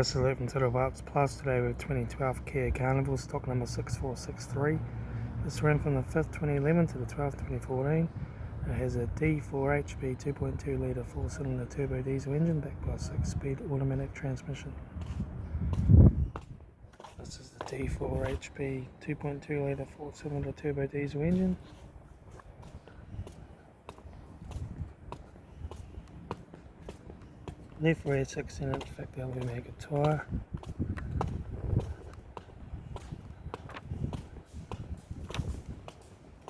This is Luke from Tyre Plus. Today with 2012 Kia Carnival, stock number 6463. This ran from the 5th 2011 to the 12th 2014. It has a D4 HP 2.2 litre 4-cylinder turbo diesel engine backed by a 6-speed automatic transmission. This is the D4 HP 2.2 litre 4-cylinder turbo diesel engine. Left rear 16-inch factory maggot tyre.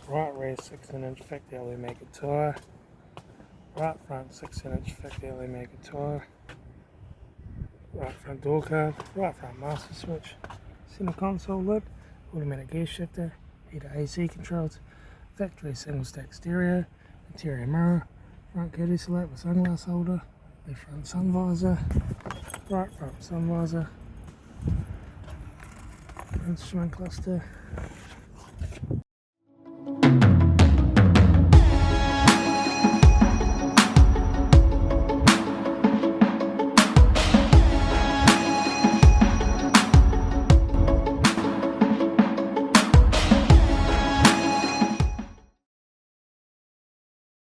Right rear 16-inch factory maggot tyre. Right front 16-inch factory maggot tyre. Right front door card. Right front master switch. Center console lid. Automatic gear shifter. Heater AC controls. Factory single stack stereo. Interior mirror. Front curtain select with sunglass holder. Left front sun visor, right front sun visor, instrument cluster,